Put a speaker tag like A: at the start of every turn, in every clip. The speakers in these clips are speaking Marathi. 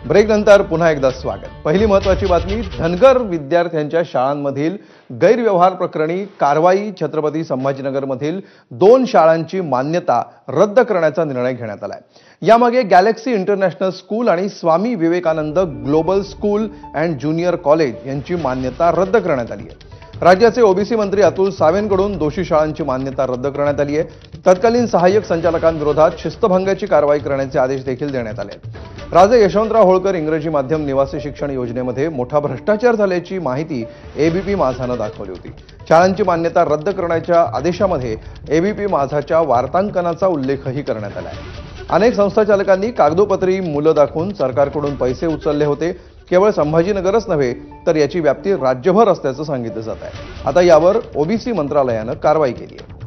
A: ब्रेकनंतर पुन्हा एकदा स्वागत। पहिली महत्त्वाची बातमी, धनगर विद्यार्थ्यांच्या शाळांमधील गैरव्यवहार प्रकरणी कारवाई। छत्रपती संभाजीनगरमधील 2 शाळांची मान्यता रद्द करण्याचा निर्णय घेण्यात आलाय। यामागे गॅलेक्सी इंटरनॅशनल स्कूल आणि Swami Vivekanand global school and junior college यांची मान्यता रद्द करण्यात आली आहे। राज्याचे ओबीसी मंत्री अतुल सावेंकडून दोषी शाळांची मान्यता रद्द करण्यात आली आहे। तत्कालीन सहाय्यक संचालकांविरोधात शिस्तभंगाची कारवाई करण्याचे आदेश देखील देण्यात आले आहेत। राजे यशवंतराव होळकर इंग्रजी माध्यम निवासी शिक्षण योजनेमध्ये मोठा भ्रष्टाचार झाल्याची माहिती एबीपी माझाने दाखवली होती। शाळांची मान्यता रद्द करण्याच्या आदेशामध्ये एबीपी माझाच्या वार्तांकनाचा उल्लेखही करण्यात आला आहे। अनेक संस्थाचालकांनी कागदोपत्री मुलं दाखवून सरकारकडून पैसे उचलले होते। केवळ संभाजीनगरच नव्हे तर याची व्याप्ती राज्यभर असल्याचं सांगितलं जात आहे। आता यावर ओबीसी मंत्रालयाने कारवाई केली आहे।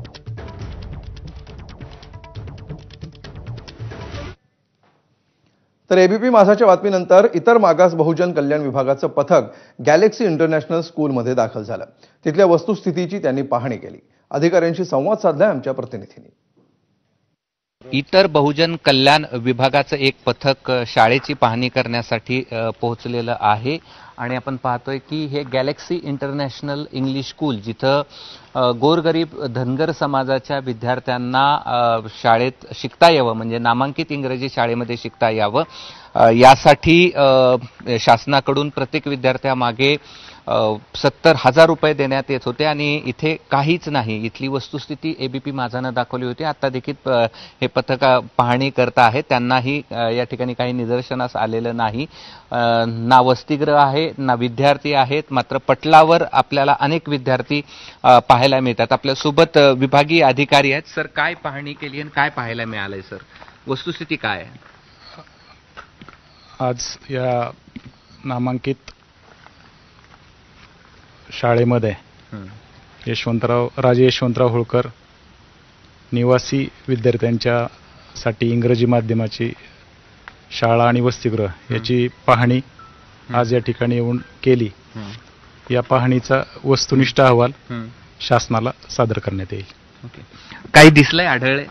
A: तर एबीपी माझाच्या बातमीनंतर इतर मागास बहुजन कल्याण विभागाचं पथक गॅलेक्सी इंटरनॅशनल स्कूलमध्ये दाखल झालं। तिथल्या वस्तुस्थितीची त्यांनी पाहणी केली। अधिकाऱ्यांशी संवाद साधला आमच्या प्रतिनिधींनी।
B: इतर बहुजन कल्याण विभागाचं एक पथक शाळेची पाहणी करण्यासाठी पोहोचलेलं आहे आणि आपण पाहतोय की हे गॅलेक्सी इंटरनॅशनल इंग्लिश स्कूल जिथं गोरगरीब धनगर समाजाच्या विद्यार्थ्यांना शाळेत शिकता यावं, म्हणजे नामांकित इंग्रजी शाळेमध्ये शिकता यावं यासाठी शासनाकडून प्रत्येक विद्यार्थ्यामागे 70,000 रुपये देण्यात येत होते आणि इथे काहीच नाही। इथली वस्तुस्थिती एबीपी माझाने दाखवली होती। आता देखील हे पथक पाहणी करत आहे। त्यांनाही या ठिकाणी काही निदर्शनास आलेलं नाही। ना वसतिगृह आहे ना विद्यार्थी आहेत, मात्र पटलावर आपल्याला अनेक विद्यार्थी पाहायला मिळतात। आपल्या सोबत विभागीय अधिकारी आहेत। सर, काय पाहणी केली आणि काय पाहायला मिळालंय? सर, वस्तुस्थिती काय आहे?
C: आज या नामांकित शाळेमध्ये राजे यशवंतराव होळकर निवासी विद्यार्थ्यांच्यासाठी इंग्रजी माध्यमाची शाळा आणि वसतिगृह याची पाहणी आज या ठिकाणी येऊन केली। या पाहणीचा वस्तुनिष्ठ अहवाल शासनाला सादर करण्यात येईल।
B: काही दिसलंय, आढळले?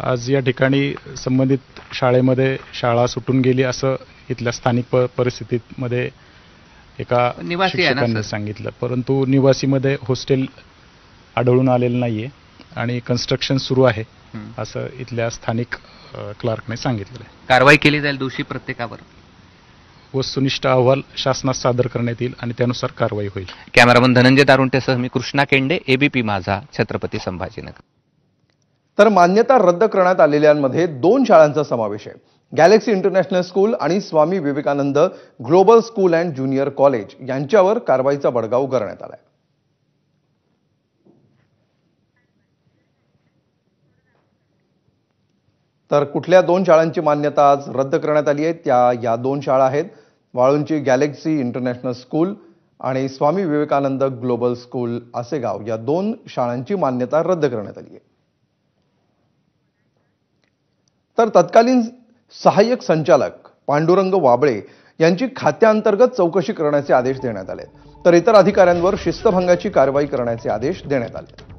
C: आज या ठिकाणी संबंधित शाळेमध्ये शाळा सुटून गेली असं इथल्या स्थानिक परिस्थितीमध्ये एका शिक्षकांनी सांगितलं, परंतु निवासीमध्ये हॉस्टेल आढळून आलेलं नाहीये आणि कन्स्ट्रक्शन सुरू आहे असं इथल्या स्थानिक क्लार्कने सांगितलं आहे।
B: कारवाई केली जाईल दोषी प्रत्येकावर?
C: वस्तुनिष्ठ अहवाल शासनास सादर करण्यात येईल आणि त्यानुसार कारवाई होईल।
B: कॅमेरामन धनंजय दारुंटेसह मी कृष्णा केंडे, एबीपी माझा, छत्रपती संभाजीनगर।
A: तर मान्यता रद्द करण्यात आलेल्यांमध्ये 2 शाळांचा समावेश आहे। गॅलेक्सी इंटरनॅशनल स्कूल आणि Swami Vivekanand global school and junior college यांच्यावर कारवाईचा बडगा उगारण्यात आलाय। तर कुठल्या 2 शाळांची मान्यता आज रद्द करण्यात आली आहे? या 2 शाळा आहेत वाळूंची गॅलेक्सी इंटरनॅशनल स्कूल आणि स्वामी विवेकानंद ग्लोबल स्कूल आसेगाव। या 2 शाळांची मान्यता रद्द करण्यात आली आहे। तर तत्कालीन सहाय्यक संचालक पांडुरंग वाबळे यांची खात्याअंतर्गत चौकशी करण्याचे आदेश देण्यात आले। तर इतर अधिकाऱ्यांवर शिस्तभंगाची कारवाई करण्याचे आदेश देण्यात आले।